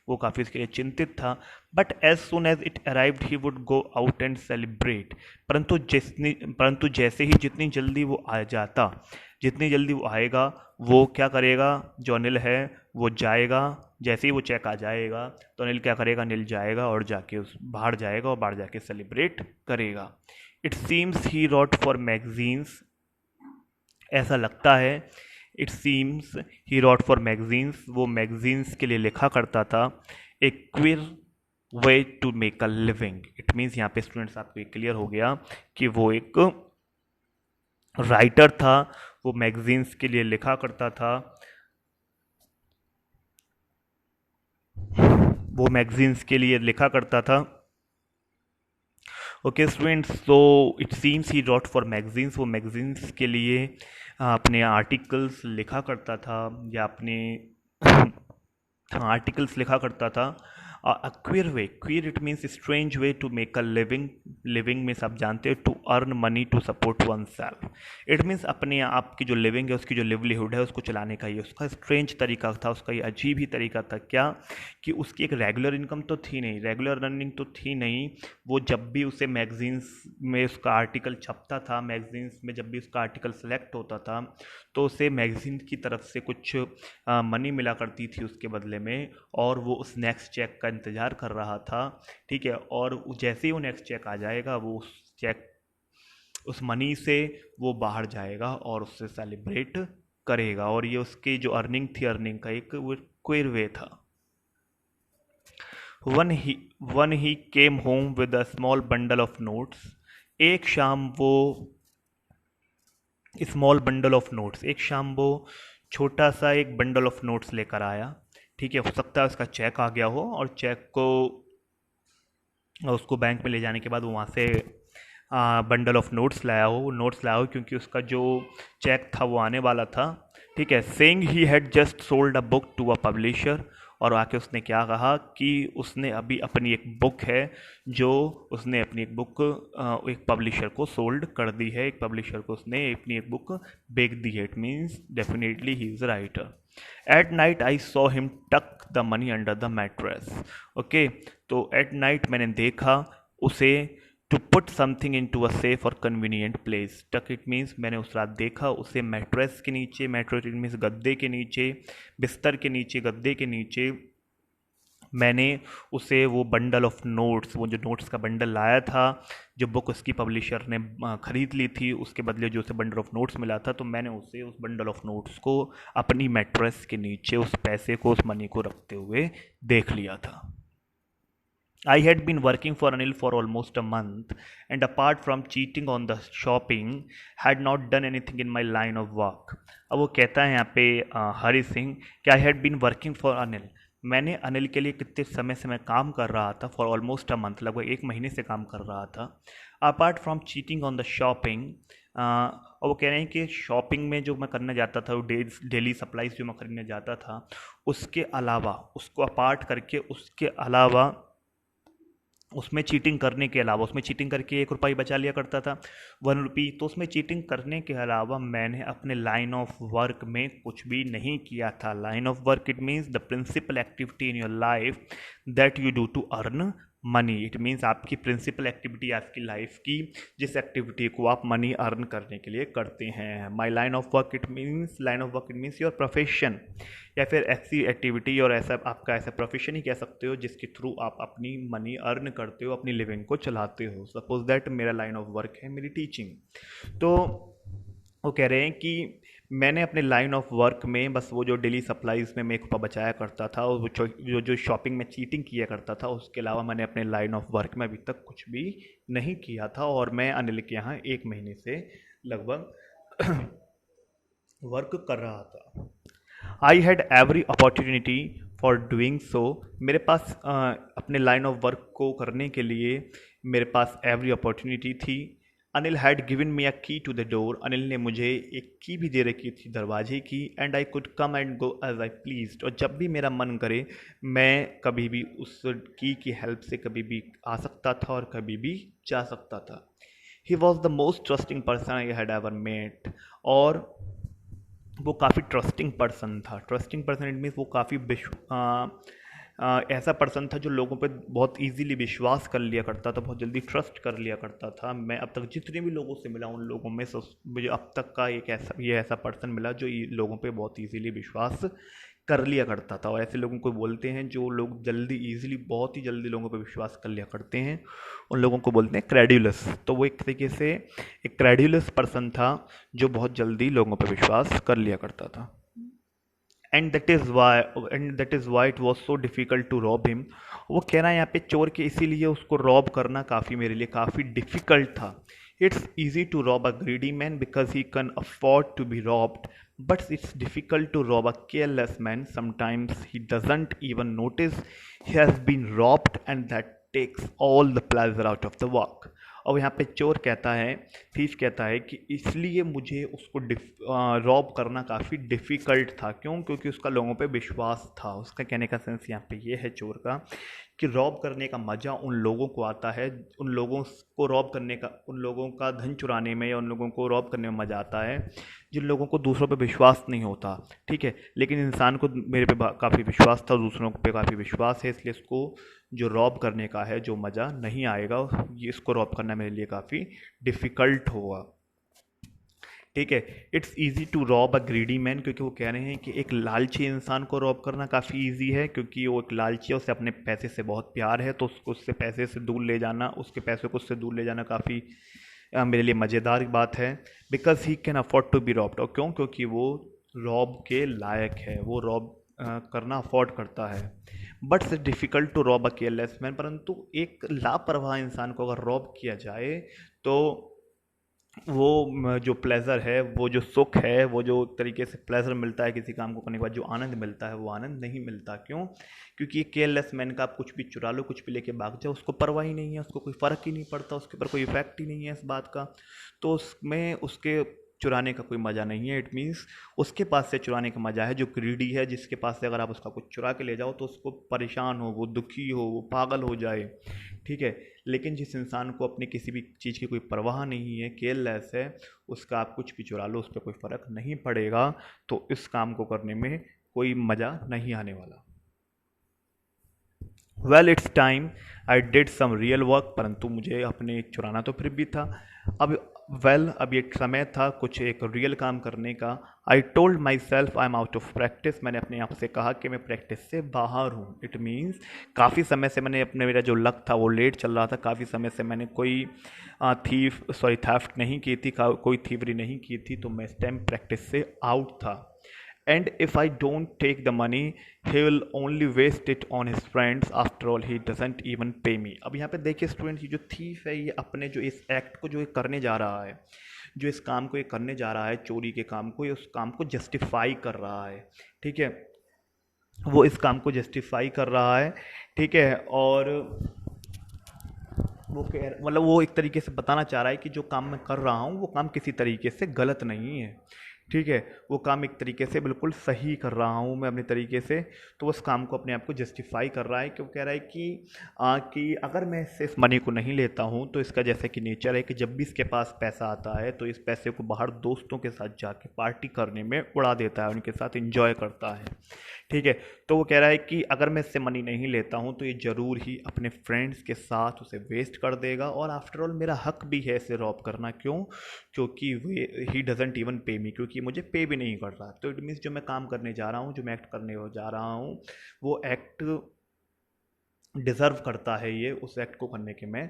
वो काफ़ी उसके लिए चिंतित था। But as soon as it arrived he would go out and celebrate. परंतु जैसे ही जितनी जल्दी वो आ जाता, जितनी जल्दी वो आएगा, वो क्या करेगा, जो अनिल है वो जाएगा, जैसे ही वो चेक आ जाएगा तो अनिल क्या करेगा, अनिल जाएगा और जाके उस बाहर जाएगा और बाहर जाके सेलिब्रेट करेगा। It seems he wrote for magazines, ऐसा लगता है, it seems he wrote for magazines, वो मैगजीन्स के लिए लिखा करता था। A queer way to make a living. It means यहाँ पे स्टूडेंट्स आपको एक क्लियर हो गया कि वो एक राइटर था, वो मैगजीन्स के लिए लिखा करता था, वो मैगजीन्स के लिए लिखा करता था। ओके स्टूडेंट्स, तो it seems he wrote for magazines, वो मैगजीन्स के लिए अपने आर्टिकल्स लिखा करता था या अपने आर्टिकल्स लिखा करता था। Queer way, queer it means strange way to make a living, living means आप जानते हो to earn money to support oneself. It means अपने आप की जो लिविंग है, उसकी जो लिवलीहुड है उसको चलाने का ये उसका स्ट्रेंज तरीका था, उसका ये अजीब ही तरीका था। क्या कि उसकी एक रेगुलर इनकम तो थी नहीं, रेगुलर अर्निंग तो थी नहीं। वो जब भी उसे मैगजीन्स में उसका आर्टिकल छपता था, मैगजीन्स में जब भी उसका आर्टिकल सेलेक्ट होता था तो उसे मैगजीन की तरफ से कुछ मनी मिला करती थी उसके बदले में, और वो उस नेक्स्ट चेक का इंतज़ार कर रहा था। ठीक है, और जैसे ही वो नेक्स्ट चेक आ जाएगा वो उस चेक, उस मनी से वो बाहर जाएगा और उससे सेलिब्रेट करेगा। और ये उसकी जो अर्निंग थी, अर्निंग का एक वो क्विर वे था। One he came home with a small bundle of notes. एक शाम वो स्मॉल बंडल ऑफ नोट्स, एक शाम वो छोटा सा एक बंडल ऑफ नोट्स लेकर आया। ठीक है, हो सकता है उसका चेक आ गया हो और चेक को उसको बैंक में ले जाने के बाद वो वहाँ से बंडल ऑफ नोट्स लाया हो, नोट्स लाया हो क्योंकि उसका जो चेक था वो आने वाला था। ठीक है, saying he had just sold a book to a publisher. और आके उसने क्या कहा कि उसने अभी अपनी एक बुक है, जो उसने अपनी एक बुक एक पब्लिशर को सोल्ड कर दी है, एक पब्लिशर को उसने अपनी एक बुक बेच दी है। It means definitely he is writer. At night I saw him tuck the money under the mattress. Okay, तो एट नाइट मैंने देखा उसे to put something into a safe और convenient place. Tuck it means मैंने उस रात देखा उसे मैट्रेस के नीचे, मैट्रेस इट मीन्स गद्दे के नीचे, बिस्तर के नीचे, गद्दे के नीचे मैंने उसे वो बंडल ऑफ नोट्स, वो जो नोट्स का बंडल लाया था, जो बुक उसकी पब्लिशर ने ख़रीद ली थी, उसके बदले जो उसे बंडल ऑफ नोट्स मिला था, तो मैंने उसे उस बंडल ऑफ नोट्स को अपनी मैट्रेस के नीचे उस पैसे को, उस मनी को रखते हुए देख लिया था। I had been working for Anil for almost a month, and apart from cheating on the shopping, had not done anything in my line of work. अब वो कहता है यहाँ पे हरी सिंह कि I had been working for Anil, मैंने अनिल के लिए कितने समय से मैं काम कर रहा था, फॉर ऑलमोस्ट अ मंथ, लगभग 1 महीने से काम कर रहा था। Apart from cheating on the shopping, और वो कह रहे हैं कि शॉपिंग में जो मैं करने जाता था, वो डेली सप्लाईज जो मैं खरीदने जाता था, उसके अलावा, उसको अपार्ट करके, उसके अलावा, उसमें चीटिंग करने के अलावा, उसमें चीटिंग करके 1 रुपये बचा लिया करता था, 1 रुपी, तो उसमें चीटिंग करने के अलावा मैंने अपने लाइन ऑफ वर्क में कुछ भी नहीं किया था। Line of work it means the principal activity in your life that you do to earn money. It means आपकी प्रिंसिपल एक्टिविटी, आपकी लाइफ की जिस एक्टिविटी को आप मनी अर्न करने के लिए करते हैं। माई line of work it means, line of work it means your profession, या फिर ऐसी एक्टिविटी और ऐसा आपका ऐसा प्रोफेशन ही कह सकते हो जिसके थ्रू आप अपनी मनी अर्न करते हो, अपनी लिविंग को चलाते हो। सपोज दैट मेरा लाइन ऑफ वर्क है मेरी टीचिंग, तो वो कह रहे हैं कि मैंने अपने लाइन ऑफ वर्क में बस वो जो डेली सप्लाईज में मैं एक रुपया बचाया करता था और वो जो शॉपिंग में चीटिंग किया करता था, उसके अलावा मैंने अपने लाइन ऑफ वर्क में अभी तक कुछ भी नहीं किया था। और मैं अनिल के यहाँ 1 महीने से लगभग वर्क कर रहा था। I had every opportunity for doing so. मेरे पास अपने लाइन ऑफ वर्क को करने के लिए मेरे पास एवरी अपॉर्चुनिटी थी। अनिल हैड गिवन मी अ की टू द डोर। अनिल ने मुझे एक की भी दे रखी थी दरवाजे की। And I could come and go as I pleased. और जब भी मेरा मन करे मैं कभी भी उस की हेल्प से कभी भी आ सकता था और कभी भी जा सकता था। He was the most trusting person I had ever met. और वो काफ़ी ट्रस्टिंग पर्सन था। ट्रस्टिंग पर्सन इट मीन्स वो काफ़ी ऐसा पर्सन था जो लोगों पे बहुत इजीली विश्वास कर लिया करता था, बहुत जल्दी ट्रस्ट कर लिया करता था। मैं अब तक जितने भी लोगों से मिला उन लोगों में से मुझे अब तक का ये ऐसा पर्सन मिला जो लोगों पे बहुत इजीली विश्वास कर लिया करता था। और ऐसे लोगों को बोलते हैं जो लोग जल्दी इजीली बहुत ही जल्दी लोगों पे विश्वास कर लिया करते हैं, उन लोगों को बोलते हैं क्रेड्यूलस। तो वो एक तरीके से एक क्रेड्यूलस पर्सन था जो बहुत जल्दी लोगों पे विश्वास कर लिया करता था। And that is why it was so difficult to rob him. वो कह रहा है यहाँ पे चोर के इसीलिए उसको रॉब करना काफ़ी मेरे लिए काफ़ी डिफ़िकल्ट था। It's easy to rob a greedy man because he can afford to be robbed, but it's difficult to rob a careless man. Sometimes he doesn't even notice he has been robbed and that takes all the pleasure out of the work. और यहाँ पे चोर कहता है, thief कहता है कि इसलिए मुझे उसको रॉब करना काफ़ी डिफ़िकल्ट था। क्यों? क्योंकि उसका लोगों पे विश्वास था। उसका कहने का सेंस यहाँ पे ये है चोर का कि रॉब करने का मज़ा उन लोगों को आता है, उन लोगों को रॉब करने का, उन लोगों का धन चुराने में या उन लोगों को रॉब करने में मज़ा आता है जिन लोगों को दूसरों पे विश्वास नहीं होता। ठीक है, लेकिन इंसान को मेरे पे काफ़ी विश्वास था, दूसरों पे काफ़ी विश्वास है, इसलिए इसको जो रॉब करने का है जो मज़ा नहीं आएगा, ये इसको रॉब करना मेरे लिए काफ़ी डिफ़िकल्ट होगा। ठीक है, it's easy to rob a greedy man, क्योंकि वो कह रहे हैं कि एक लालची इंसान को रॉब करना काफ़ी ईजी है, क्योंकि वो एक लालची है, उसे अपने पैसे से बहुत प्यार है, तो उसको उससे पैसे से दूर ले जाना, उसके पैसे को उससे दूर ले जाना काफ़ी मेरे लिए मज़ेदार बात है। Because he can afford to be robbed. और क्यों? क्योंकि वो रॉब के लायक है, वो रॉब करना अफोर्ड करता है। But it's difficult to rob a careless man. परंतु एक लापरवाह इंसान को अगर रॉब किया जाए तो वो जो प्लेज़र है, वो जो सुख है, वो जो एक तरीके से प्लेज़र मिलता है किसी काम को करने के बाद जो आनंद मिलता है, वो आनंद नहीं मिलता। क्यों? क्योंकि केयरलेस मैन का आप कुछ भी चुरा लो, कुछ भी लेके भाग जाओ, उसको परवाह ही नहीं है, उसको कोई फ़र्क ही नहीं पड़ता, उसके ऊपर कोई इफ़ेक्ट ही नहीं है इस बात का। तो उसमें उसके चुराने का कोई मज़ा नहीं है। इट मीन्स उसके पास से चुराने का मज़ा है जो ग्रीडी है, जिसके पास से अगर आप उसका कुछ चुरा के ले जाओ तो उसको परेशान हो, वो दुखी हो, वो पागल हो जाए। ठीक है, लेकिन जिस इंसान को अपनी किसी भी चीज़ की कोई परवाह नहीं है, केयरलेस है, उसका आप कुछ भी चुरा लो, उस पर कोई फ़र्क नहीं पड़ेगा। तो इस काम को करने में कोई मज़ा नहीं आने वाला। Well it's time I did some real work. परंतु मुझे अपने चुराना तो फिर भी था। अब अब एक समय था कुछ एक रियल काम करने का। I told my self I am out of practice. मैंने अपने आप से कहा कि मैं प्रैक्टिस से बाहर हूँ। इट मीन्स काफ़ी समय से मैंने अपने मेरा जो लक था वो लेट चल रहा था। काफ़ी समय से मैंने कोई थेफ्ट नहीं की थी, कोई थीवरी नहीं की थी, तो मैं इस टाइम प्रैक्टिस से आउट था। And if I don't take the money, he will only waste it on his friends. After all, he doesn't even pay me. अब यहाँ पे देखिए स्टूडेंट, ये जो थीफ है ये अपने जो इस एक्ट को जो ये करने जा रहा है, जो इस काम को ये करने जा रहा है, चोरी के काम को, ये उस काम को जस्टिफाई कर रहा है। ठीक है, वो इस काम को जस्टिफाई कर रहा है। ठीक है, और वो कह मतलब वो एक तरीके से बताना चाह रहा है कि जो काम मैं कर रहा हूँ वो काम किसी तरीके से गलत नहीं है। ठीक है, वो काम एक तरीके से बिल्कुल सही कर रहा हूँ मैं अपने तरीके से। तो उस काम को अपने आप को जस्टिफाई कर रहा है, क्यों कह रहा है कि अगर मैं इससे इस मनी को नहीं लेता हूँ तो इसका जैसे कि नेचर है कि जब भी इसके पास पैसा आता है तो इस पैसे को बाहर दोस्तों के साथ जाके पार्टी करने में उड़ा देता है, उनके साथ इंजॉय करता है। ठीक है, तो वो कह रहा है कि अगर मैं इससे मनी नहीं लेता हूँ तो ये ज़रूर ही अपने फ्रेंड्स के साथ उसे वेस्ट कर देगा। और आफ्टर ऑल मेरा हक भी है इसे रॉब करना। क्यों? क्योंकि ही डजेंट इवन पे मी, क्योंकि मुझे पे भी नहीं कर रहा। तो इट मीन्स जो मैं काम करने जा रहा हूँ, जो मैं एक्ट करने जा रहा हूँ, वो एक्ट डिज़र्व करता है, ये उस एक्ट को करने के मैं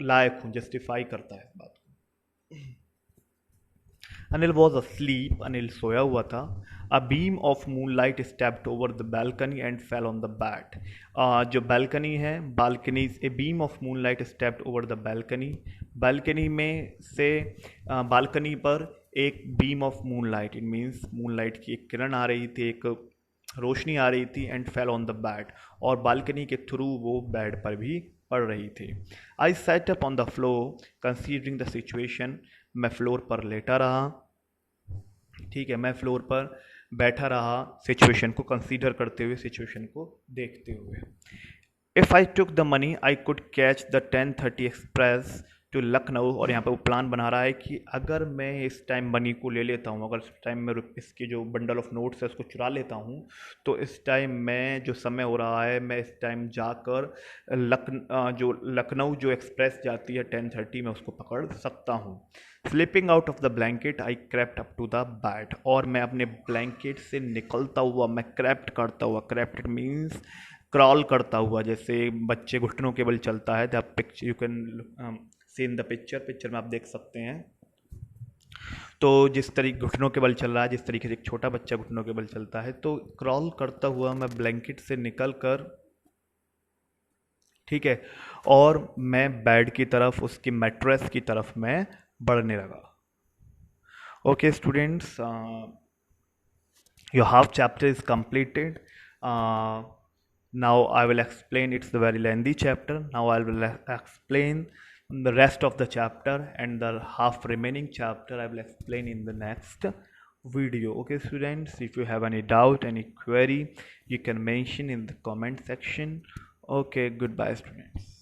लायक हूँ, जस्टिफाई करता है इस बात को। अनिल वॉज asleep, अनिल सोया हुआ था. A beam of moonlight stepped over the balcony and fell on the bed. जो balcony है, balcony, a beam of moonlight stepped over the balcony. balcony में से balcony पर एक beam of moonlight, it means moonlight की एक किरण आ रही थी, एक रोशनी आ रही थी, and fell on the bed, और बालकनी के थ्रू वो बेड पर भी पड़ रही थी. I sat up on the floor considering the situation. मैं फ्लोर पर लेटा रहा, ठीक है, मैं फ्लोर पर बैठा रहा, सिचुएशन को कंसीडर करते हुए, सिचुएशन को देखते हुए. If I took the money I could catch the 10:30 express to Lucknow. और यहाँ पे वो प्लान बना रहा है कि अगर मैं इस टाइम मनी को ले लेता हूँ, अगर इस टाइम मैं इसकी जो बंडल ऑफ नोट्स है उसको चुरा लेता हूँ, तो इस टाइम मैं जो समय हो रहा है, मैं इस टाइम जाकर जो लखनऊ जो एक्सप्रेस जाती है 10:30 में उसको पकड़ सकता हूँ. Slipping out of the blanket I crept up to the bed. और मैं अपने ब्लैंकेट से निकलता हुआ, मैं क्रैप्ट करता हुआ, क्रैप्ट इट मीन्स क्रॉल करता हुआ, जैसे बच्चे घुटनों के बल चलता है. The picture you can see in the picture में आप देख सकते हैं. तो जिस तरीके घुटनों के बल चल रहा है, जिस तरीके से एक छोटा बच्चा घुटनों के बल चलता है, तो क्रॉल करता हुआ मैं ब्लैंकेट से निकल कर, ठीक है, और मैं बेड की तरफ, उसकी मैट्रेस की तरफ मैं बढ़ने लगा. Okay students, your half chapter is completed. Now I will explain, it's a very lengthy chapter. Now I will explain the rest of the chapter, and the half remaining chapter I will explain in the next video. Okay students, if you have any doubt, any query, you can mention in the comment section. Okay, goodbye students.